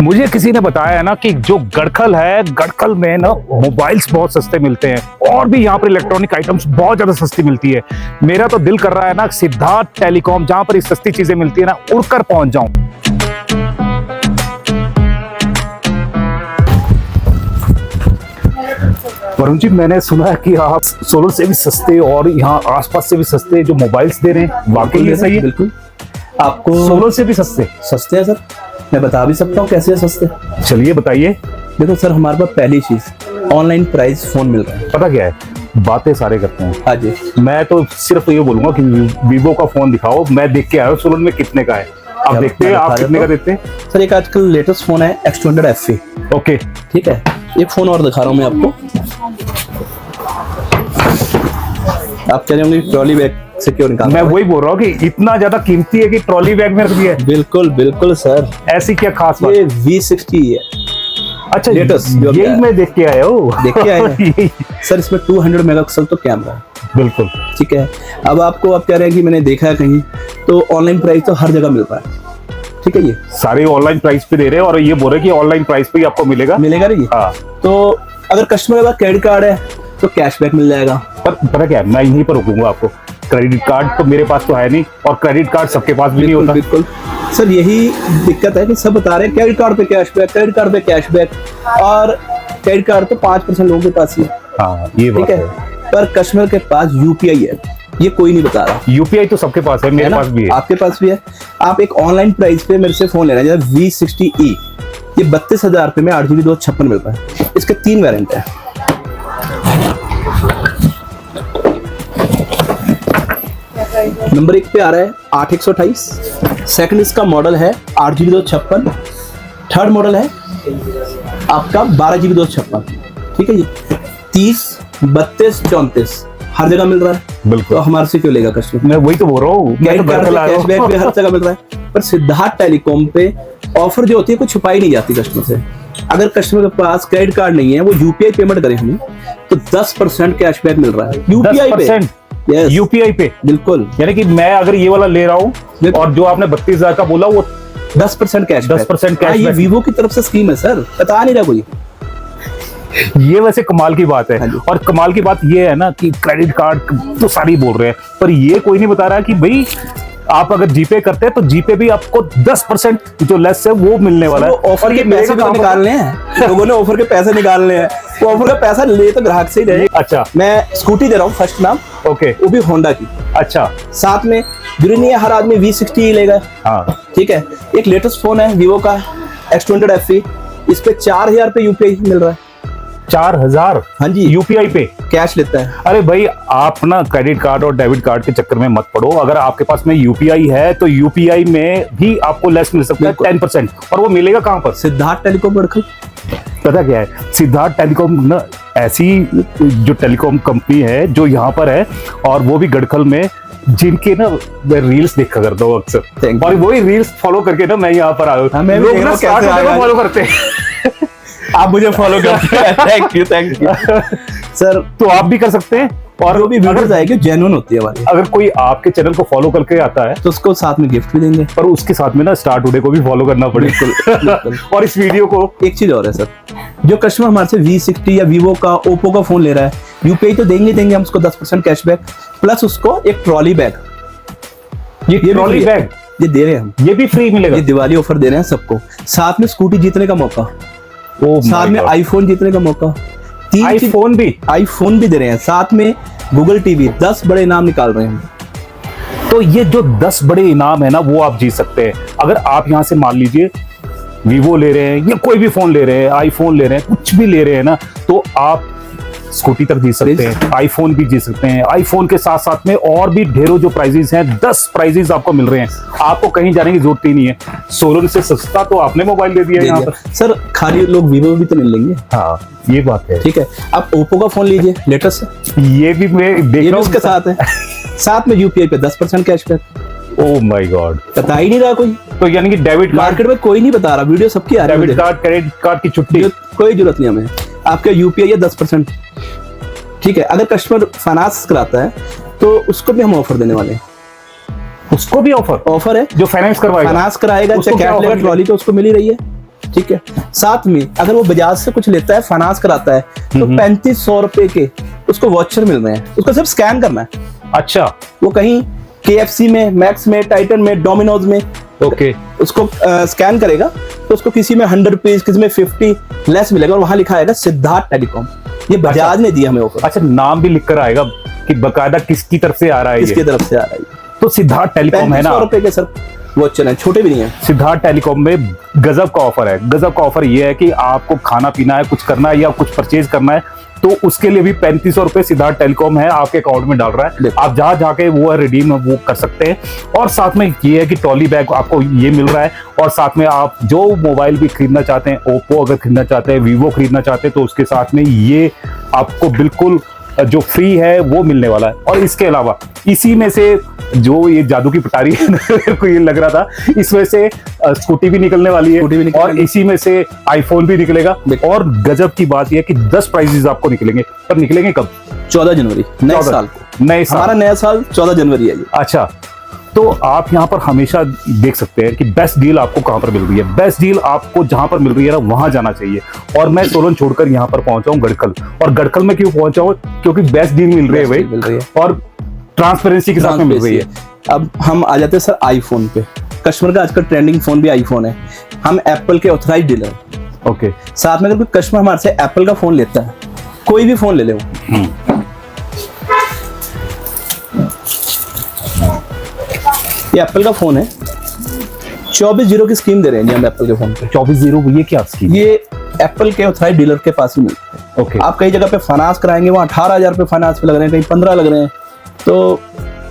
मुझे किसी ने बताया है ना कि जो गड़खल है, गड़खल में ना मोबाइल्स बहुत सस्ते मिलते हैं और भी यहाँ पर इलेक्ट्रॉनिक आइटम्स बहुत ज्यादा सस्ती मिलती है। मेरा तो दिल कर रहा है ना सिद्धार्थ टेलीकॉम, जहां पर ये सस्ती चीजें मिलती है ना, उड़कर पहुंच जाऊं। वरुण जी, मैंने सुना है कि आप सोलन से भी सस्ते और यहाँ आसपास से भी सस्ते जो मोबाइल्स दे रहे हैं, वाकई ये सही है? बिल्कुल, आपको सोलन से भी सस्ते है सर। मैं बता भी सकता हूँ कैसे है सस्ते। चलिए बताइए। देखो सर, हमारे पास पहली चीज ऑनलाइन प्राइस फोन मिल रहा है। पता क्या है, बातें सारे करते हैं। हाँ जी, मैं तो सिर्फ ये बोलूंगा कि वीवो का फोन दिखाओ, मैं देख के आया हूँ सोलन में कितने का है। आप देखते हैं, आप कितने का देते हैं? सर एक आजकल लेटेस्ट फोन है X200 FE। ओके, ठीक है, एक फोन और दिखा रहा हूँ मैं आपको। आप कह रहे होंगे ट्रॉली बैग से क्यों निकाल? मैं वही बोल रहा हूँ कि इतना ज्यादा कीमती है कि ट्रॉली बैग में रख दिया है। बिल्कुल बिल्कुल सर, ऐसी क्या खास बात? ये V60 है। अच्छा, लेटेस्ट यही मैं देख के आया हूँ। देख के आए हैं सर। इसमें 200 मेगापिक्सल तो कैमरा है। बिल्कुल ठीक है। अब आपको आप कह रहे हैं कि मैंने देखा है कहीं, तो ऑनलाइन प्राइस तो हर जगह मिल रहा है। ठीक है, ये सारे ऑनलाइन प्राइस पे दे रहे हैं और ये बोल रहे हैं कि ऑनलाइन प्राइस पे ही आपको मिलेगा ना ये। हाँ। तो अगर कस्टमर के पास क्रेडिट कार्ड है तो कैशबैक मिल जाएगा। पर पता क्या है, मैं यहीं पर रुकूंगा आपको। क्रेडिट कार्ड तो मेरे पास तो है नहीं और क्रेडिट कार्ड सबके पास भी नहीं होता। बिल्कुल सर, यही दिक्कत है कि सब बता रहे हैं क्रेडिट कार्ड पे कैशबैक, क्रेडिट कार्ड पे कैशबैक, और क्रेडिट कार्ड तो 5% लोगों के पास ही है। हाँ, ये बात ठीक है, पर कस्टमर के पास यूपीआई है, ये कोई नहीं बता रहा। यूपीआई तो सबके पास है, मेरे पास भी है, आपके पास भी है। आप एक ऑनलाइन प्राइस पे मेरे से फोन ले रहे हैं, जैसे V60e, ये 32,000 रुपए में 8GB 256 मिल रहा है। इसके 3 वेरिएंट है। नंबर 1 पे आ रहा है 8128, सेकंड इसका मॉडल है 8GB 256, थर्ड मॉडल है आपका 12GB 256। ठीक है जी, 30, 32, 34 हर जगह मिल रहा है। बिल्कुल। तो हमारे से क्यों लेगा कस्टमर? मैं वही तो बोल रहा हूँ, कैशबैक भी हर जगह मिल रहा है। पर सिद्धार्थ टेलीकॉम पे ऑफर जो होती है कुछ छुपाई नहीं जाती कस्टमर से। अगर कस्टमर के पास क्रेडिट कार्ड नहीं है, वो यूपीआई पेमेंट करे हमें, तो 10% कैशबैक मिल रहा है यूपीआई पे। यूपीआई पे बिल्कुल, यानी कि मैं अगर ये वाला ले रहा हूँ और जो आपने 32,000 का बोला वो 10% कैशबैक। 10% ये कैशबैक वीवो की तरफ से स्कीम है सर, बता नहीं रहा कोई। ये वैसे कमाल की बात है। और कमाल की बात ये है ना कि क्रेडिट कार्ड तो सारी बोल रहे हैं, पर ये कोई नहीं बता रहा कि भाई आप अगर जीपे करते हैं तो जीपे भी आपको 10% जो लेस है वो मिलने वाला है। ऑफर के पैसे तो निकालने हैं लोगों ने, ऑफर के पैसे निकालने हैं। वो ऑफर का पैसा ले तो ग्राहक से ही रहे। अच्छा, मैं स्कूटी दे रहा हूँ फर्स्ट नाम, ओके, वो भी होंडा की। अच्छा, साथ में जरूरी नहीं है हर आदमी V60 लेगा। हाँ, ठीक है, एक लेटेस्ट फोन है वीवो का X200 FE, इस पे 4,000 पे यूपीआई मिल रहा है। 4,000? हाँ जी, यूपीआई पे कैश लेता है। अरे भाई, आप ना क्रेडिट कार्ड और डेबिट कार्ड के चक्कर में मत पड़ो। अगर आपके पास में यूपीआई है तो यूपीआई में भी आपको लेस मिल सकता है 10%। और वो मिलेगा कहाँ पर? सिद्धार्थ टेलीकॉम गड़खल। पता क्या है, सिद्धार्थ टेलीकॉम ना ऐसी जो टेलीकॉम कंपनी है जो यहाँ पर है, और वो भी गड़खल में, जिनके ना मैं रील्स देखा करता हूँ अक्सर, और वही रील्स फॉलो करके ना मैं यहाँ पर आया हूँ। लोग ना फॉलो करते हैं। आप मुझे फॉलो करते हैं। Thank you sir. तो आप भी कर सकते हैं। और जो भी वीडियोस आएगी जेन्युइन होती है हमारी। अगर कोई आपके चैनल को फॉलो करके आता है तो उसको साथ में गिफ्ट भी देंगे। पर उसके साथ में ना स्टार टुडे को भी फॉलो करना पड़ेगा। और इस वीडियो को एक चीज और है सर, जो कस्टमर हमारे से V60 या वीवो का, ओप्पो का फोन ले रहा है, यूपीआई तो देंगे हम उसको 10% कैशबैक, प्लस उसको एक ट्रॉली बैग। ये ट्रॉली बैग ये दे रहे हैं हम, ये भी फ्री मिलेगा। ये दिवाली ऑफर दे रहे हैं सबको। साथ में स्कूटी जीतने का मौका, साथ में आईफोन जीतने का मौका, आईफोन भी दे रहे हैं, साथ में गूगल टीवी, 10 बड़े इनाम निकाल रहे हैं। तो ये जो 10 बड़े इनाम है ना, वो आप जीत सकते हैं। अगर आप यहाँ से मान लीजिए वीवो ले रहे हैं या कोई भी फोन ले रहे हैं, आईफोन ले रहे हैं, कुछ भी ले रहे हैं ना, तो आप स्कूटी तक जीत सकते हैं, आईफोन भी जीत सकते हैं। आईफोन के साथ साथ में और भी ढेरों जो प्राइजेस हैं, 10 प्राइजेस आपको मिल रहे हैं। आपको कहीं जाने की जरूरत ही नहीं है। सोलन से सस्ता तो आपने मोबाइल दे दिया यहाँ पर। सर खाली लोग वीवो भी तो मिल लेंगे। हाँ, ये बात है। ठीक है, आप ओप्पो का फोन लीजिए लेटेस्ट, ये भी मैं देख रहा हूँ, उसके साथ है। साथ में यूपीआई पे 10% कैशबैक। ओह माय गॉड, बता ही नहीं रहा कोई। तो यानी कि डेबिट मार्केट में कोई नहीं बता रहा, वीडियो सबकी आ रही है। डेबिट कार्ड, क्रेडिट कार्ड की छुट्टी कोई जरूरत नहीं हमें। आपका यूपीआई है 10%। ठीक है, अगर कस्टमर फाइनेंस कराता है तो उसको भी हम ऑफर देने वाले हैं। उसको भी ऑफर है, जो फाइनेंस कराएगा ट्रॉली तो उसको मिल ही रही है। ठीक है। साथ में अगर वो बजाज से कुछ लेता है, फाइनेंस कराता है, तो 3500 रुपए के उसको वॉचर मिल रहे हैं। उसको सिर्फ स्कैन करना है। अच्छा, वो कहीं KFC में, मैक्स में, टाइटन में, डोमिनोज में ओके, उसको स्कैन करेगा तो उसको किसी में 100 रुपीज, किसी में 50 लेस मिलेगा, और वहां लिखा आएगा सिद्धार्थ टेलीकॉम। ये बजाज ने दिया हमें ऑफर। अच्छा, नाम भी लिख कर आएगा कि बकायदा किसकी तरफ से आ रहा है, किसकी तरफ से आ रहा है। तो सिद्धार्थ टेलीकॉम है ना, 3500 रुपए के सर वॉचर है, छोटे भी नहीं है। सिद्धार्थ टेलीकॉम में गजब का ऑफर है। गजब का ऑफर ये है कि आपको खाना पीना है, कुछ करना है या कुछ परचेज करना है, तो उसके लिए भी 3500 रुपए सिद्धार्थ टेलीकॉम है आपके अकाउंट में डाल रहा है। आप जहां जाके वो रिडीम वो कर सकते हैं। और साथ में ये है कि ट्रॉली बैग आपको ये मिल रहा है, और साथ में आप जो मोबाइल भी खरीदना चाहते हैं, ओप्पो अगर खरीदना चाहते हैं, वीवो खरीदना चाहते हैं, तो उसके साथ में ये आपको बिल्कुल जो फ्री है वो मिलने वाला है। और इसके अलावा इसी में से जो ये जादू की पटारी है मेरे को ये लग रहा था, इसमें से स्कूटी भी निकलने वाली है, और इसी में से आईफोन भी निकलेगा। और गजब की बात यह है कि 10 प्राइजेस आपको निकलेंगे। पर निकलेंगे कब? 14 जनवरी, नए साल को। नए साल, हमारा नया साल 14 जनवरी है। अच्छा, तो आप यहाँ पर हमेशा देख सकते हैं कि बेस्ट डील आपको कहाँ पर मिल रही है। बेस्ट डील आपको जहां पर मिल रही है ना, वहां जाना चाहिए। और मैं सोलन छोड़कर यहाँ पर पहुंचा हूँ गड़कल। और गड़कल में क्यों पहुंचा हूँ? क्योंकि बेस्ट डील मिल रही है भाई, और ट्रांसपेरेंसी के साथ में मिल रही है। अब हम आ जाते हैं सर आईफोन पे। कस्टमर का आजकल ट्रेंडिंग फोन भी आईफोन है। हम एप्पल के ऑथराइज डीलर। ओके, साथ में अगर कोई कस्टमर हमारे से एप्पल का फोन लेता है, कोई भी फोन ले ले, ये एप्पल का फोन है, 24/0 की स्कीम दे रहे हैं जी हम एप्पल के फोन पे। 24/0 ये क्या स्कीम? ये एप्पल के ऑथराइज डीलर के पास ही मिलता है। ओके, आप कई जगह पे फाइनेंस कराएंगे, वहाँ 18,000 रुपए फाइनेंस पे लग रहे हैं, कहीं 15 लग रहे हैं। तो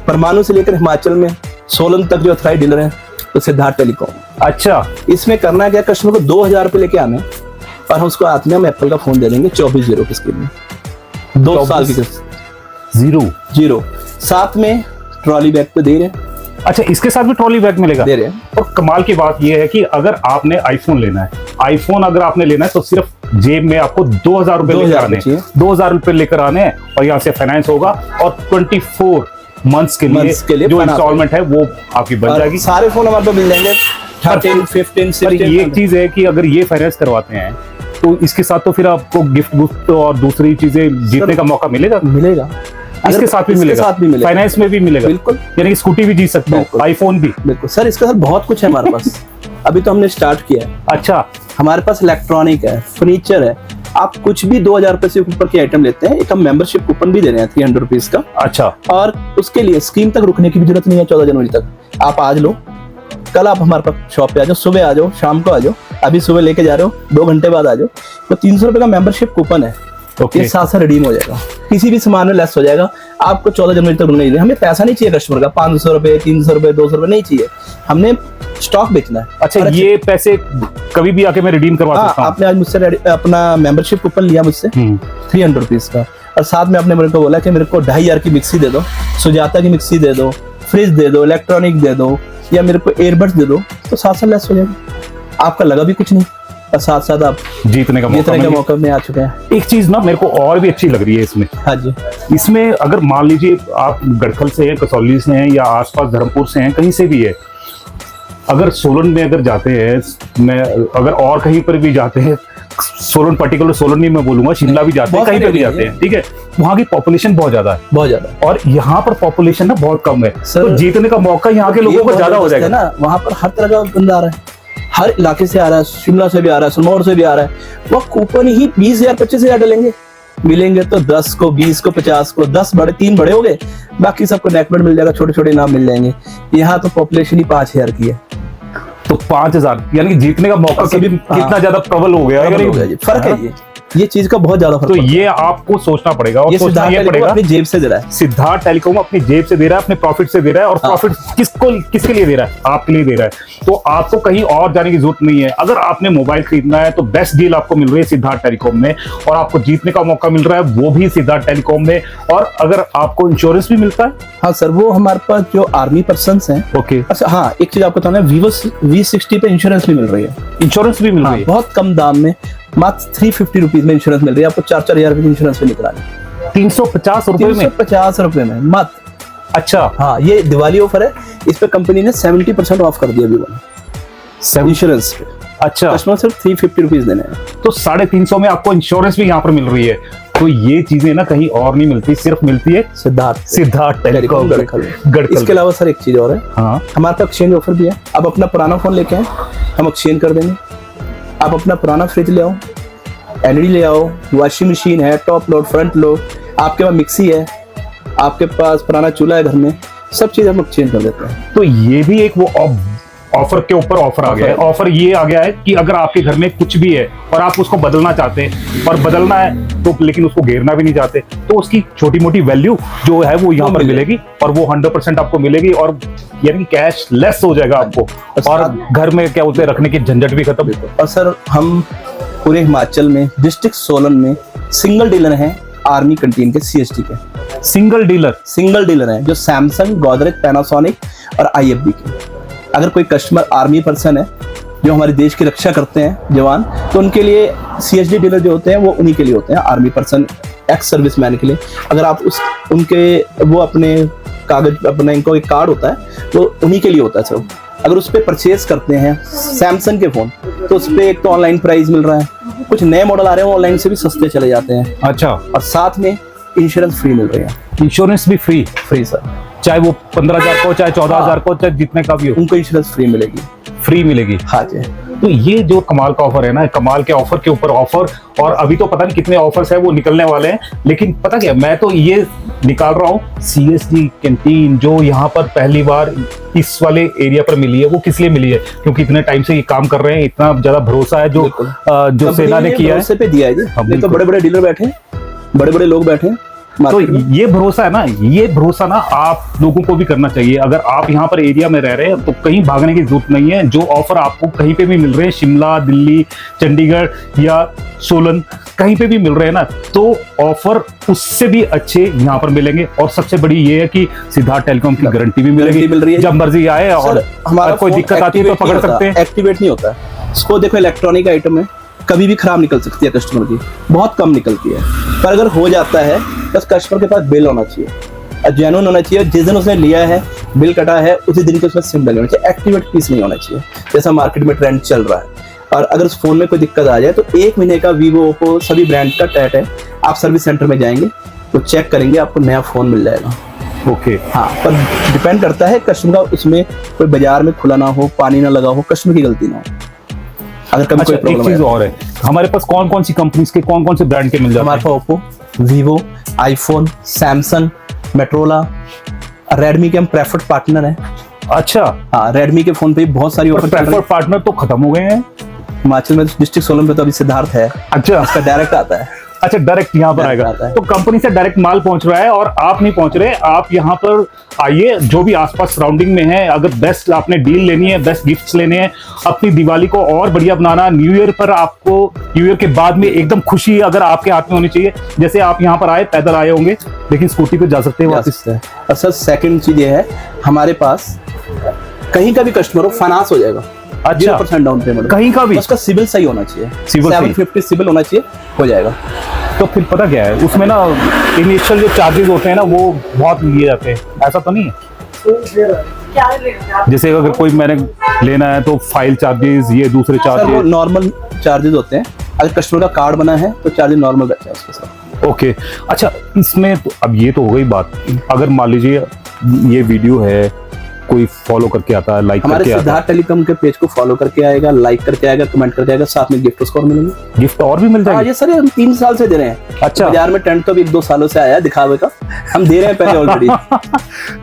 परमाणु से लेकर हिमाचल में सोलन तक जो ऑथराइज डीलर है तो सिद्धार्थ टेलीकॉम। अच्छा, इसमें करना है क्या, कस्टमर को 2000 रुपए लेके आने, और हम उसको आते में हम एप्पल का फोन दे देंगे 24/0 की स्कीम में, 2 साल की जीरो। साथ में ट्रॉली बैग तो दे रहे हैं। अच्छा, इसके साथ भी ट्रॉली बैग मिलेगा? दे रहे हैं। और कमाल की बात यह है कि अगर आपने आईफोन लेना है, आईफोन अगर आपने लेना है तो सिर्फ जेब में आपको 2000 रुपए लेकर आने, 2000 रुपए लेकर आने हैं, और यहाँ से फाइनेंस होगा, और 24 मंथ्स के लिए जो इंस्टॉलमेंट है वो आपकी बन जाएगी। सारे फोन हमारे पास मिल जाएंगे 13, 15, 16। ये एक चीज है कि अगर ये फाइनेंस करवाते हैं तो इसके साथ तो फिर आपको गिफ्ट और दूसरी चीजें जीतने का मौका मिलेगा। इसके साथ भी मिलेगा, फाइनेंस में भी मिलेगा, बिल्कुल। यानी कि स्कूटी भी जीत सकते हैं, आईफोन भी। बिल्कुल सर, इसके साथ बहुत कुछ है हमारे पास। अभी तो हमने स्टार्ट किया है। अच्छा, हमारे पास इलेक्ट्रॉनिक है, फर्नीचर है। आप कुछ भी 2000 रुपए से ऊपर के आइटम लेते हैं, एक हम मेंबरशिप कूपन भी दे रहे हैं 300 रुपीज का। अच्छा, और उसके लिए स्कीम तक रुकने की भी जरूरत नहीं है। 14 जनवरी तक आप आज लो, कल आप हमारे पास शॉप पे आ जाओ, सुबह आ जाओ, शाम को आ जाओ, अभी सुबह लेके जा रहे हो, 2 घंटे बाद आ जाओ, तो 300 रुपए का मेंबरशिप कूपन है। ये साथ रिडीम हो जाएगा, किसी भी सामान में लेस हो जाएगा। आपको 14 जनवरी तक रुकना ही नहीं। हमें पैसा नहीं चाहिए कस्टमर का 500 रुपए, 300 रुपए, 200 रुपए नहीं चाहिए। हमने स्टॉक बेचना है। अच्छा, ये पैसे कभी भी आके मैं रिडीम करवा सकता हूं? आपने आज मुझसे अपना मेंबरशिप कूपन लिया मुझसे 300 रुपीज का, और साथ में आपने मेरे को बोला कि मेरे को 2500 की मिक्सी दे दो, सुजाता की मिक्सी दे दो, फ्रिज दे दो, इलेक्ट्रॉनिक दे दो, या मेरे को एयरबड्स दे दो, तो साथ लेस हो जाएगा। आपका लगा भी कुछ नहीं, और साथ साथ आप जीतने का मौका में आ चुके हैं। एक चीज ना मेरे को और भी अच्छी लग रही है इसमें। हाँ जी, इसमें अगर मान लीजिए आप गड़खल से हैं, कसौली से हैं, या आसपास धर्मपुर से हैं, कहीं से भी है, अगर सोलन में अगर जाते हैं, मैं अगर और कहीं पर भी जाते हैं, सोलन पर्टिकुलर सोलन नहीं मैं बोलूंगा, शिमला भी जाते हैं, कहीं पे भी जाते हैं, ठीक है, वहाँ की पॉपुलेशन बहुत ज्यादा है, बहुत ज्यादा, और यहाँ पर पॉपुलेशन ना बहुत कम है, तो जीतने का मौका यहाँ के लोगों को ज्यादा हो जाएगा ना। वहाँ पर हर तरह का बंदा आ रहा है, हर इलाके से आ रहा है, शिमला से भी आ रहा है, सिरमौर से भी आ रहा है। वो कूपन ही 20,000 25,000 डालेंगे, मिलेंगे तो 10 को, 20 को, 50 को, 10 बड़े, 3 बड़े हो गए, बाकी सबको नेकबेड मिल जाएगा, छोटे छोटे नाम मिल जाएंगे। यहाँ तो पॉपुलेशन ही 5,000 की है, तो 5,000 यानी कि जीतने का मौका कितना ज्यादा प्रबल हो गया है। फर्क है ये चीज का बहुत ज्यादा फर्क। तो ये आपको सोचना पड़ेगा, और सोचना ये पड़ेगा अपनी जेब से दे रहा है। सिद्धार्थ टेलीकॉम अपनी जेब से दे रहा है, अपने प्रॉफिट से दे रहा है, और प्रॉफिट किसके लिए दे रहा है? आपके लिए दे रहा है। तो आपको कहीं और जाने की जरूरत नहीं है। अगर आपने मोबाइल खरीदना है तो बेस्ट डील आपको मिल रही है सिद्धार्थ टेलीकॉम में, और आपको जीतने का मौका मिल रहा है वो भी सिद्धार्थ टेलीकॉम में। और अगर आपको इंश्योरेंस भी मिलता है, हाँ सर, वो हमारे पास जो आर्मी पर्सन है। ओके, अच्छा हाँ, एक चीज आपको बताना है, वीवो V60 पे इंश्योरेंस भी मिल रही है। इंश्योरेंस भी मिल रही है बहुत कम दाम में, मात्र 350 रुपीज में इंश्योरेंस मिल रही है आपको। 4-4 हज़ार इंश्योरेंस पे निकलाने 350 रुपए में, 350 रुपए में मत। अच्छा हाँ, ये दिवाली ऑफर है, इस पे कंपनी ने 70% ऑफ कर दिया वीवो ने इंश्योरेंस पे। अच्छा, कस्टमर सिर्फ 350 रुपीज देने हैं। तो 350 में आपको इंश्योरेंस भी यहाँ पर मिल रही है। तो ये चीजें ना कहीं और नहीं मिलती, सिर्फ मिलती है सिद्धार्थ टेलीकॉम गढ़कल। इसके अलावा सर एक चीज और है, हाँ, हमारे पास एक्सचेंज ऑफर भी है। आप अपना पुराना फोन लेके आए, हम एक्सचेंज कर देंगे। आप अपना पुराना फ्रिज ले आओ, एलईडी ले आओ, वॉशिंग मशीन है, टॉप लोड, फ्रंट लोड, आपके पास मिक्सी है, आपके पास पुराना चूल्हा है घर में, सब चीज हम एक्सचेंज कर देते हैं। तो ये भी एक वो ऑफर के ऊपर ऑफर आ गया है। ऑफर ये आ गया है कि अगर आपके घर में कुछ भी है और आप उसको बदलना चाहते हैं, और बदलना है तो लेकिन उसको घेरना भी नहीं चाहते, तो उसकी छोटी मोटी वैल्यू जो है वो यहाँ पर मिलेगी, और वो 100% आपको मिलेगी, और यानी कैश लेस हो जाएगा आपको, और घर में क्या बोलते हैं रखने की झंझट भी खत्म। और सर हम पूरे हिमाचल में डिस्ट्रिक्ट सोलन में सिंगल डीलर हैं आर्मी कैंटीन के, सीएसटी के सिंगल डीलर हैं जो सैमसंग, गोदरेज, पैनासोनिक और IFB के। अगर कोई कस्टमर आर्मी पर्सन है जो हमारे देश की रक्षा करते हैं जवान, तो उनके लिए CSD डीलर जो होते हैं वो उन्हीं के लिए होते हैं, army person, ex service man के लिए। अगर आप उनके वो अपने कागज, अपना इनको एक कार्ड होता है, वो उन्हीं के लिए होता है सर। अगर उस पर परचेज करते हैं सैमसंग के फोन, तो उस पर एक तो ऑनलाइन प्राइस मिल रहा है, कुछ नए मॉडल आ रहे हैं ऑनलाइन से भी सस्ते चले जाते हैं। अच्छा, और साथ में इंश्योरेंस फ्री मिल रही है। इंश्योरेंस भी फ्री सर, चाहे वो 15,000 का हो, चाहे 14,000 का हो, चाहे जितने का भी हो, उनको इंश्योरेंस फ्री मिलेगी। हाँ जी। तो ये जो कमाल का ऑफर है ना, कमाल के ऑफर के ऊपर ऑफर, और अभी तो पता नहीं कितने ऑफर्स है वो निकलने वाले हैं, लेकिन पता क्या, मैं तो ये निकाल रहा हूँ CSD कैंटीन जो यहाँ पर पहली बार इस वाले एरिया पर मिली है। वो किस लिए मिली है? क्योंकि इतने टाइम से ये काम कर रहे हैं, इतना ज्यादा भरोसा है जो सेना ने किया है, पे दिया है जी। नहीं तो बड़े बड़े डीलर बैठे, बड़े बड़े लोग बैठे। तो ये भरोसा है ना, ये भरोसा ना आप लोगों को भी करना चाहिए। अगर आप यहाँ पर एरिया में रह रहे हैं तो कहीं भागने की जरूरत नहीं है। जो ऑफर आपको कहीं पे भी मिल रहे हैं, शिमला, दिल्ली, चंडीगढ़ या सोलन, कहीं पे भी मिल रहे हैं ना, तो ऑफर उससे भी अच्छे यहाँ पर मिलेंगे। और सबसे बड़ी ये है कि सिद्धार्थ टेलीकॉम की गारंटी भी मिल रही है, जब मर्जी आए, और हमारा कोई दिक्कत आती है तो पकड़ सकते हैं। एक्टिवेट नहीं होता है इसको। देखो, इलेक्ट्रॉनिक आइटम है, कभी भी खराब निकल सकती है कस्टमर की, बहुत कम निकलती है, पर अगर हो जाता है बस कस्टमर के पास बिल होना चाहिए, और जेन्युइन होना चाहिए। जिस दिन उसने लिया है, बिल कटा है, उसी दिन के उसमें सिम डली होनी चाहिए। एक्टिवेट पीस नहीं होना चाहिए, जैसा मार्केट में ट्रेंड चल रहा है। और अगर उस फोन में कोई दिक्कत आ जाए तो 1 महीने का वीवो, ओप्पो सभी ब्रांड का टैट है। आप सर्विस सेंटर में जाएंगे तो चेक करेंगे, आपको नया फोन मिल जाएगा। ओके, हाँ, पर डिपेंड करता है कस्टमर का, उसमें कोई बाजार में खुला ना हो, पानी ना लगा हो, कस्टमर की गलती ना हो। अगर कभी कोई प्रॉब्लम, एक चीज और है, हमारे पास कौन कौन सी कंपनीज के, कौन कौन से ब्रांड के मिल जाते हैं? हमारे पास Oppo, vivo, iPhone, Samsung, Motorola, Redmi के हम प्रेफर्ड पार्टनर हैं। अच्छा, हाँ, रेडमी के फोन पे बहुत सारी ऑफर। प्रेफर्ड पार्टनर तो खत्म हो गए हैं हिमाचल में, डिस्ट्रिक्ट सोलन पे तो अभी सिद्धार्थ है। अच्छा, उसका डायरेक्ट आता है। अच्छा, डायरेक्ट यहाँ पर आएगा, तो कंपनी से डायरेक्ट माल पहुंच रहा है और आप नहीं पहुंच रहे। आप यहाँ पर आइए, जो भी आसपास सराउंडिंग में है, अगर बेस्ट आपने डील लेनी है, बेस्ट गिफ्ट्स लेने हैं, अपनी दिवाली को और बढ़िया बनाना, न्यू ईयर पर आपको, न्यू ईयर के बाद में एकदम खुशी अगर आपके हाथ में होनी चाहिए। जैसे आप यहाँ पर आए, पैदल आए होंगे, लेकिन स्कूटी पे जा सकते हैं वापस। और सर सेकंड चीज ये है, हमारे पास कहीं का भी कस्टमर हो, फाइनेंस हो जाएगा। 0% डाउन पेमेंट, कहीं का भी। उसका सिविल सही होना चाहिए, 750 सिविल होना चाहिए, हो जाएगा। तो फिर पता क्या है, उसमें ना इनिशियल जो चार्जेस होते हैं ना, वो बहुत लिए जाते हैं, ऐसा तो नहीं है? जैसे अगर कोई मैंने लेना है तो फाइल चार्जेस, ये दूसरे चार्जेस, नॉर्मल चार्जेस होते हैं। अगर कस्टमर का कार्ड बना है तो चार्जेस नॉर्मल रहते हैं उसके साथ। ओके, अच्छा, इसमें तो अब ये तो हो गई बात। अगर मान लीजिए ये वीडियो है, कोई फॉलो करके आता है, लाइक करके आता है, हमारे सिद्धार्थ टेलीकॉम के पेज को फॉलो करके आएगा, लाइक करके आएगा, कमेंट करके आएगा, साथ में गिफ्ट उसको और मिलेंगे। गिफ्ट और भी मिल जाएगा? ये सर हम 3 साल से दे रहे हैं। अच्छा, बाजार में ट्रेंड तो भी 1-2 सालों से आया दिखावे का, हम दे रहे हैं पहले ऑलरेडी।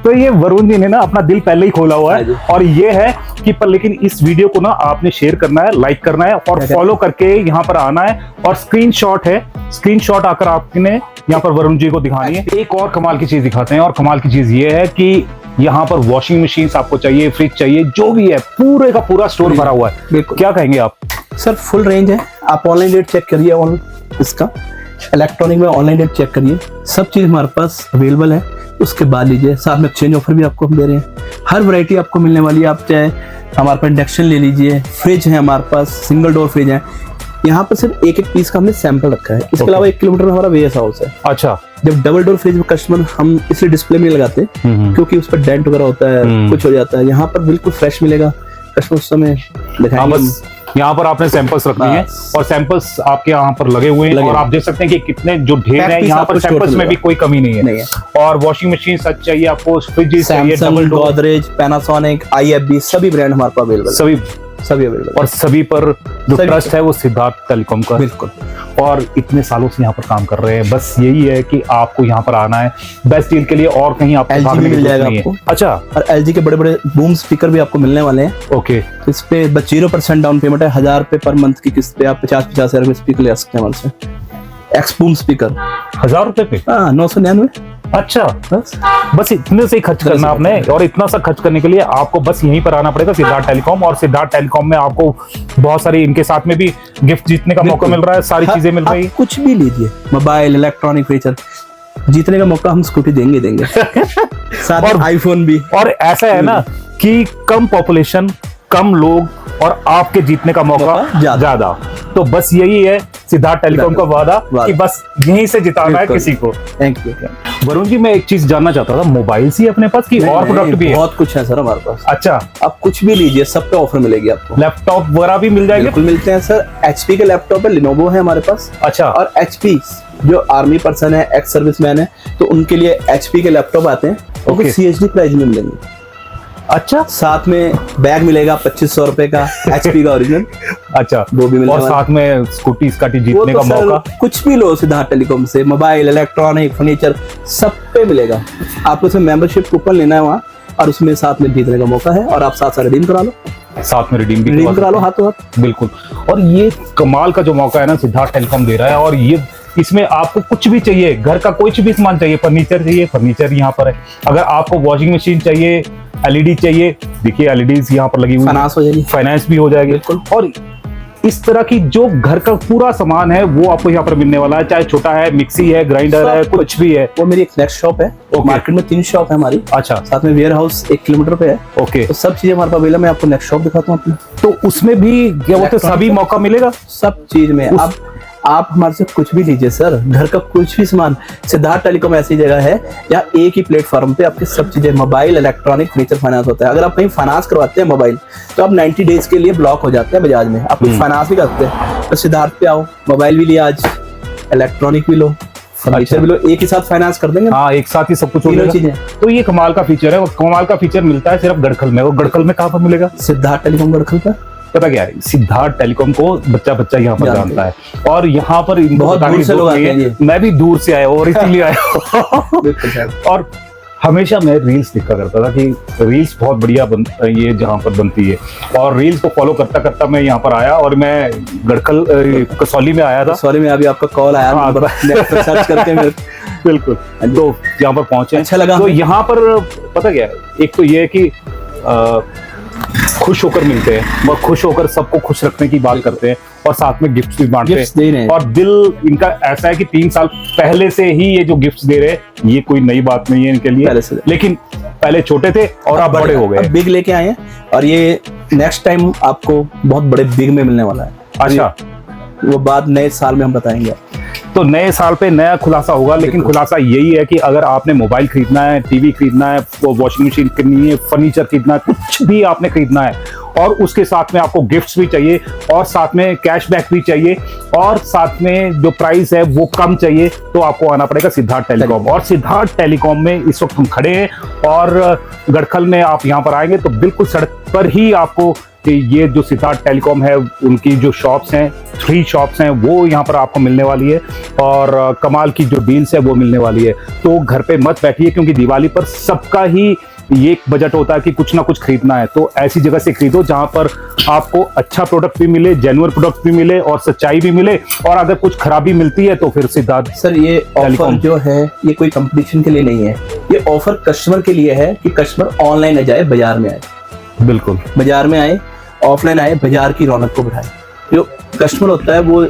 तो ये वरुण जी ने ना अपना दिल पहले ही खोला हुआ है, और ये है कि पर लेकिन इस वीडियो को ना आपने शेयर करना है, लाइक करना है, और फॉलो करके यहाँ पर आना है, और स्क्रीनशॉट है, स्क्रीनशॉट आकर आपने यहाँ पर वरुण जी को दिखानी है। एक और कमाल की चीज दिखाते हैं, और कमाल की चीज ये है कि यहाँ पर वॉशिंग मशीन आपको चाहिए, फ्रिज चाहिए, जो भी है, पूरे का पूरा स्टोर भरा हुआ है। क्या कहेंगे आप? सर फुल रेंज है, आप ऑनलाइन रेट चेक करिए, इसका इलेक्ट्रॉनिक में ऑनलाइन रेट चेक करिए, सब चीज हमारे पास अवेलेबल है। उसके बाद लीजिए, साथ में एक्सचेंज ऑफर भी आपको हम दे रहे हैं, हर वैरायटी आपको मिलने वाली है। आप चाहे हमारे पास इंडक्शन ले लीजिए, फ्रिज है हमारे पास, सिंगल डोर फ्रिज है। यहाँ पर सिर्फ एक पीस का हमने सैंपल रखा है। इसके अलावा 1 किलोमीटर में हमारा वेयरहाउस हाउस है। अच्छा, जब डबल डोर फ्रिज में कस्टमर हम इसलिए डिस्प्ले में लगाते हैं क्योंकि उस पर डेंट वगैरह होता है, कुछ हो जाता है। यहाँ पर बिल्कुल फ्रेश मिलेगा, कस्टमर उस समय दिखाएंगे, यहाँ पर आपने सैंपल्स रखनी है और सैंपल्स आपके यहाँ पर लगे हुए हैं और आप देख सकते हैं कि कितने जो ढेर है यहाँ पर सैंपल्स में भी कोई कमी नहीं है। और वॉशिंग मशीन सच चाहिए आपको, फ्रिज चाहिए, double door, Godrej, Panasonic, IFB सभी ब्रांड हमारे पास अवेलेबल, सभी अवेलेबल। और सभी पर जो ट्रस्ट है वो सिद्धार्थ टेलीकॉम का। बिल्कुल। और इतने सालों से यहाँ पर काम कर रहे हैं, बस यही है कि आपको यहाँ पर आना है बेस्ट डील के लिए और कहीं आपको भागने की जरूरत नहीं है। अच्छा, और LG के बड़े बड़े बूम स्पीकर भी आपको मिलने वाले हैं। ओके, इस पे बस 0% डाउन पेमेंट है, 1000 रुपए पर मंथ की किस्त पे आप 50-50 हजार में स्पीकर ले सकते हैं हमारे से। एक्स बूम स्पीकर 1000 रुपए पे? हाँ, 999। अच्छा, बस इतने से ही खर्च करना आपने, और इतना सा खर्च करने के लिए आपको बस यहीं पर आना पड़ेगा सिद्धार्थ टेलीकॉम। और सिद्धार्थ टेलीकॉम में आपको बहुत सारी, इनके साथ में भी गिफ्ट जीतने का मौका मिल रहा है, सारी चीजें मिल रही है। कुछ भी लीजिए, मोबाइल, इलेक्ट्रॉनिक फीचर, जीतने का मौका हम स्कूटी देंगे साथ में आईफोन भी। और ऐसा है ना कि कम पॉपुलेशन, कम लोग और आपके जीतने का मौका ज्यादा। तो बस यही है सिद्धार्थ टेलीकॉम का वादा कि बस यहीं से जिताना है किसी को। Thank you. वरुण जी, मैं एक चीज जानना चाहता था, मोबाइल ही अपने पास की और प्रोडक्ट भी है? बहुत कुछ है सर हमारे पास। अच्छा, आप कुछ भी लीजिए, सब पे ऑफर मिलेगी आपको। लैपटॉप वगैरह भी मिल जाएंगे? बिल्कुल मिलते हैं सर। HP के लैपटॉप है, Lenovo है हमारे पास। अच्छा। और HP जो आर्मी पर्सन है, एक्स सर्विसमैन है, तो उनके लिए HP के लैपटॉप आते हैं, उनको CHD प्राइस में मिलेंगे। अच्छा, साथ में बैग मिलेगा 2500 रुपए का, HP का ओरिजिनल। अच्छा, वो भी मिलेगा। और साथ में स्कूटी स्काटी जीतने का मौका। कुछ भी लो सिद्धार्थ टेलीकॉम से, मोबाइल, इलेक्ट्रॉनिक, फर्नीचर, सब पे मिलेगा। आपको उसमें मेंबरशिप कूपन लेना है वहाँ, और उसमें साथ में जीतने का मौका है, और आप साथ रिडीम करा लो, साथ में रिडीम करा लो हाथों हाथ। बिल्कुल। और ये कमाल का जो मौका है ना सिद्धार्थ टेलीकॉम दे रहा है, और ये इसमें आपको कुछ भी चाहिए, घर का कोई भी सामान चाहिए, फर्नीचर चाहिए, फर्नीचर यहाँ पर है। अगर आपको वॉशिंग मशीन चाहिए, LED चाहिए, देखिए LEDs यहाँ पर लगी हुई, फाइनेंस हो जाएगी, फाइनेंस भी हो जाएगी। बिल्कुल। और इस तरह की जो घर का पूरा सामान है वो आपको यहाँ पर मिलने वाला है, चाहे छोटा है, मिक्सी है, ग्राइंडर है, कुछ भी है। वो मेरी एक नेक्स्ट शॉप है, मार्केट में 3 शॉप है हमारी। अच्छा। साथ में वेयर हाउस 1 किलोमीटर पे है। ओके, तो सब चीजें हमारे पास अवेलेबल है। मैं आपको नेक्स्ट शॉप दिखाता हूँ अपनी। तो उसमें भी क्या बोलते हैं, सभी मौका मिलेगा सब चीज में। आप हमारे से कुछ भी लीजिए सर, घर का कुछ भी सामान। सिद्धार्थ टेलीकॉम ऐसी जगह है जहाँ एक ही प्लेटफॉर्म पे आपकी सब चीजें, मोबाइल, इलेक्ट्रॉनिक, फर्नीचर, फाइनेंस होता है। अगर आप कहीं फाइनेंस करवाते हैं मोबाइल, तो आप 90 डेज के लिए ब्लॉक हो जाते हैं बजाज में। आप फाइनेंस भी करते हैं, तो सिद्धार्थ पे आओ, मोबाइल भी लिया आज, इलेक्ट्रॉनिक भी लो, फर्नीचर भी लो, एक ही साथ फाइनेंस कर देंगे। हाँ, एक साथ ही सब कुछ हो तीनों चीजें। तो ये कमाल का फीचर है। कमाल का फीचर मिलता है सिर्फ गड़खल में। वो गड़खल में कहाँ पर मिलेगा? सिद्धार्थ टेलीकॉम गड़खल पर। पता क्या है, सिद्धार्थ टेलीकॉम को बच्चा यहाँ पर जानता है, और यहाँ पर बहुत दूर से लोग आते हैं। मैं भी दूर से आया हूँ और इसीलिए आया हूँ। और हमेशा मैं रील्स देखा करता था कि रील्स बहुत बढ़िया ये जहाँ पर बनती है, और रील्स को फॉलो करता करता मैं यहाँ पर आया, और मैं गड़खल कसौली में आया था। कसौली में अभी आपका कॉल आया, सर्च करके मेरे बिल्कुल। तो यहाँ पर पहुंचे, अच्छा लगा। तो यहाँ पर पता क्या है, एक तो ये है कि खुश होकर मिलते हैं, और खुश होकर सबको खुश रखने की बात करते हैं, और साथ में गिफ्ट्स भी बांटते हैं। और दिल इनका ऐसा है कि 3 साल पहले से ही ये जो गिफ्ट्स दे रहे हैं, ये कोई नई बात नहीं है इनके लिए, लेकिन पहले छोटे थे और अब बड़े हो गए, बिग लेके आए हैं। और ये नेक्स्ट टाइम आपको बहुत बड़े बिग में मिलने वाला है। अच्छा, वो बात नए साल में हम बताएंगे। तो नए साल पे नया खुलासा होगा, लेकिन खुलासा यही है कि अगर आपने मोबाइल खरीदना है, टीवी खरीदना है, वॉशिंग मशीन खरीदनी है, फर्नीचर खरीदना है, कुछ भी आपने खरीदना है, और उसके साथ में आपको गिफ्ट्स भी चाहिए, और साथ में कैशबैक भी चाहिए, और साथ में जो प्राइस है वो कम चाहिए, तो आपको आना पड़ेगा सिद्धार्थ टेलीकॉम। और सिद्धार्थ टेलीकॉम में इस वक्त हम खड़े हैं, और गड़खल में आप यहाँ पर आएंगे तो बिल्कुल सड़क पर ही आपको ये जो सिद्धार्थ टेलीकॉम है, उनकी जो शॉप्स हैं, 3 शॉप्स हैं, वो यहाँ पर आपको मिलने वाली है, और कमाल की जो डील्स है वो मिलने वाली है। तो घर पे मत बैठिए, क्योंकि दिवाली पर सबका ही ये एक बजट होता है कि कुछ ना कुछ खरीदना है। तो ऐसी जगह से खरीदो जहां पर आपको अच्छा प्रोडक्ट भी मिले, जेन्युइन प्रोडक्ट भी मिले, और सच्चाई भी मिले, और अगर कुछ खराबी मिलती है तो फिर सिद्धार्थ। सर, ये ऑफर जो है ये कोई कंपटीशन के लिए नहीं है, ये ऑफर कस्टमर के लिए है कि कस्टमर ऑनलाइन न जाए, बाजार में आए। बिल्कुल, बाजार में आए, ऑफलाइन आए, बाजार की रौनक को बढ़ाए। जो कस्टमर होता है वो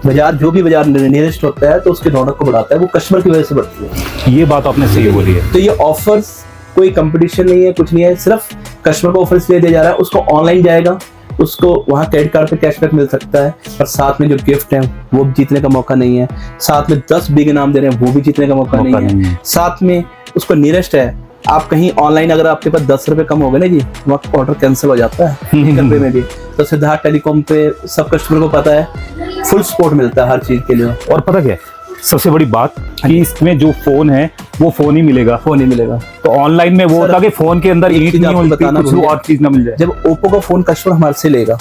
बाजार, जो भी बाजार नियरेस्ट होता है, तो उसकी रौनक को बढ़ाता है, वो कस्टमर की वजह से बढ़ती है। ये बात आपने सही बोली है। तो ये ऑफर्स कोई कंपटीशन नहीं है, कुछ नहीं है, सिर्फ कस्टमर को ऑफर्स दिया जा रहा है। उसको ऑनलाइन जाएगा, उसको वहाँ क्रेडिट कार्ड पे कैशबैक मिल सकता है, और साथ में जो गिफ्ट है वो जीतने का मौका नहीं है। साथ में 10 बिग इनाम दे रहे हैं, वो भी जीतने का मौका नहीं है। साथ में उसको नियरेस्ट है आप कहीं ऑनलाइन अगर आपके पास 10 रुपए कम हो गए ना जी, वक्त ऑर्डर कैंसिल हो जाता है 1 रुपए में भी। तो सिद्धार्थ टेलीकॉम पे सब कस्टमर को पता है फुल सपोर्ट मिलता है हर चीज के लिए। और पता क्या है सबसे बड़ी बात कि इसमें जो फोन है वो फोन ही मिलेगा, फोन ही मिलेगा। तो ऑनलाइन में वो होता कि फोन के अंदर ईंट नहीं मिलती, कुछ और चीज ना मिल जाए। जब ओप्पो का फोन कस्टमर हमारे से लेगा,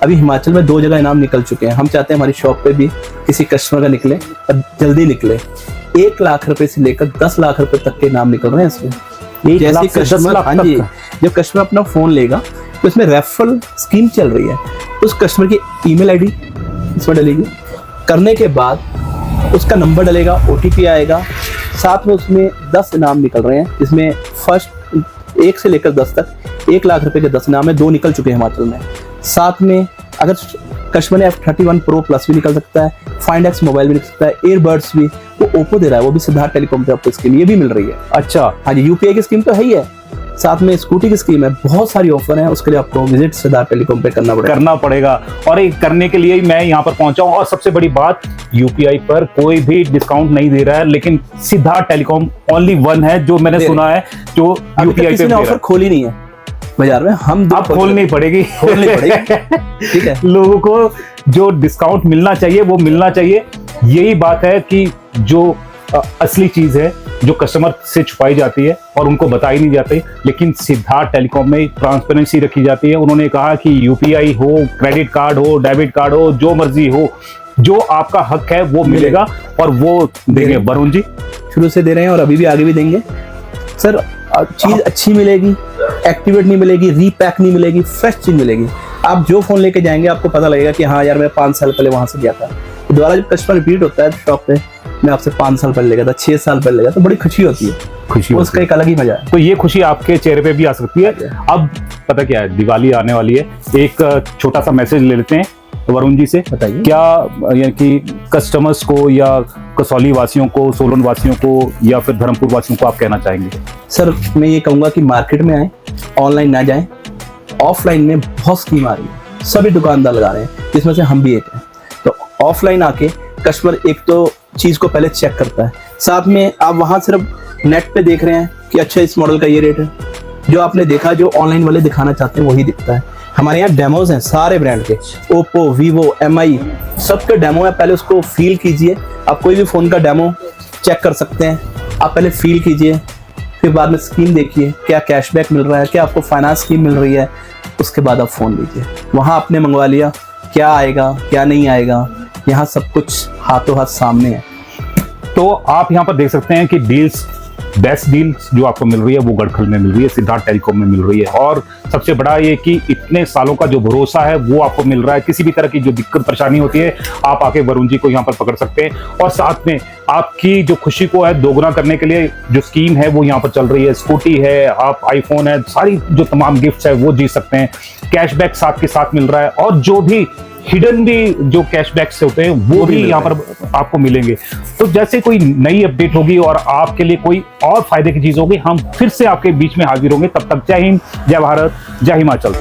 अभी हिमाचल में 2 जगह इनाम निकल चुके हैं, हम चाहते हैं हमारी शॉप पे भी किसी कस्टमर का निकले और जल्दी निकले। 1 लाख रुपए से लेकर 10 लाख रुपए तक के इनाम निकल रहे हैं इसमें। जैसे कस्टमर, हाँ जी, जब कस्टमर अपना फोन लेगा तो इसमें रेफरल स्कीम चल रही है। उस कस्टमर की ईमेल आईडी इसमें डलेगी, करने के बाद उसका नंबर डलेगा, ओटीपी आएगा, साथ में उसमें 10 इनाम निकल रहे हैं। इसमें फर्स्ट 1 से लेकर 10 तक 1 लाख रुपए के 10 इनाम है, 2 निकल चुके हैं हिमाचल में। साथ में अगर कस्टमर ने F31 Pro Plus भी निकल सकता है, Find X मोबाइल भी निकल सकता है, ईयरबड्स भी वो ओप्पो दे रहा है, वो भी सिद्धार्थ टेलीकॉम पे आपको स्कीम ये भी मिल रही है। अच्छा, हाँ जी, यूपीआई की स्कीम तो है ही है, साथ में स्कूटी की स्कीम है, बहुत सारी ऑफर है। उसके लिए आपको विजिट सिद्धार्थ टेलीकॉम पे करना पड़ेगा और ये करने के लिए ही मैं यहाँ पर पहुंचा हूँ। और सबसे बड़ी बात, यूपीआई पर कोई भी डिस्काउंट नहीं दे रहा है, लेकिन सिद्धार्थ टेलीकॉम ओनली वन है जो मैंने सुना है जो यूपीआई पे ऑफर खोली नहीं है बाजार में। हम अब खोलनी पड़ेगी ठीक है। लोगों को जो डिस्काउंट मिलना चाहिए वो मिलना चाहिए। यही बात है कि जो असली चीज है जो कस्टमर से छुपाई जाती है और उनको बताई नहीं जाती, लेकिन सिद्धार्थ टेलीकॉम में ट्रांसपेरेंसी रखी जाती है। उन्होंने कहा कि यूपीआई हो, क्रेडिट कार्ड हो, डेबिट कार्ड हो, जो मर्जी हो, जो आपका हक है वो मिलेगा और वो देंगे। वरुण जी शुरू से दे रहे हैं और अभी भी आगे भी देंगे सर। चीज अच्छी मिलेगी, एक्टिवेट नहीं मिलेगी, रीपैक नहीं मिलेगी, फ्रेश चीज मिलेगी। आप जो फोन लेके जाएंगे आपको पता लगेगा कि हाँ यार मैं 5 साल पहले वहां से गया था। दोबारा जब कस्टमर रिपीट होता है शॉप पे, मैं आपसे 5 साल पहले ले गया था, 6 साल पहले ले गया, तो बड़ी खुशी होती है, खुशी उसका एक अलग ही मजा है। तो ये खुशी आपके चेहरे पे भी आ सकती है। अब पता क्या है, दिवाली आने वाली है, एक छोटा सा मैसेज ले लेते हैं वरुण जी से। बताइए क्या यानी कि कस्टमर्स को या कसौली वासियों को, सोलन वासियों को या फिर धर्मपुर वासियों को आप कहना चाहेंगे? सर मैं ये कहूंगा कि मार्केट में आए, ऑनलाइन ना जाएं, ऑफलाइन में बहुत स्कीम आ रही है, सभी दुकानदार लगा रहे हैं, जिसमें से हम भी एक हैं। तो ऑफलाइन आके कस्टमर एक तो चीज को पहले चेक करता है, साथ में आप वहां सिर्फ नेट पे देख रहे हैं कि अच्छा इस मॉडल का ये रेट है, जो आपने देखा जो ऑनलाइन वाले दिखाना चाहते हैं वही दिखता है। हमारे यहाँ डेमोज हैं सारे ब्रांड के, ओप्पो, वीवो, एमआई, सबके डेमो है। पहले उसको फील कीजिए, आप कोई भी फोन का डेमो चेक कर सकते हैं। आप पहले फील कीजिए, फिर बाद में स्कीम देखिए, क्या कैशबैक मिल रहा है, क्या आपको फाइनेंस स्कीम मिल रही है, उसके बाद आप फोन लीजिए। वहाँ आपने मंगवा लिया, क्या आएगा क्या नहीं आएगा, यहाँ सब कुछ हाथों हाथ सामने है। तो आप यहाँ पर देख सकते हैं कि डील्स, बेस्ट डील्स जो आपको मिल रही है वो गढ़खल में मिल रही है, सिद्धार्थ टेलीकॉम में मिल रही है। और सबसे बड़ा ये कि इतने सालों का जो भरोसा है वो आपको मिल रहा है। किसी भी तरह की जो दिक्कत परेशानी होती है आप आके वरुण जी को यहाँ पर पकड़ सकते हैं। और साथ में आपकी जो खुशी को है दोगुना करने के लिए जो स्कीम है वो यहाँ पर चल रही है। स्कूटी है, आप आईफोन है, सारी जो तमाम गिफ्ट्स है वो जीत सकते हैं। कैशबैक साथ के साथ मिल रहा है और जो भी हिडन भी जो कैशबैक्स होते हैं वो भी यहाँ पर आपको मिलेंगे। तो जैसे कोई नई अपडेट होगी और आपके लिए कोई और फायदे की चीज होगी, हम फिर से आपके बीच में हाजिर होंगे। तब तक जय हिंद, जय भारत, जय हिमाचल।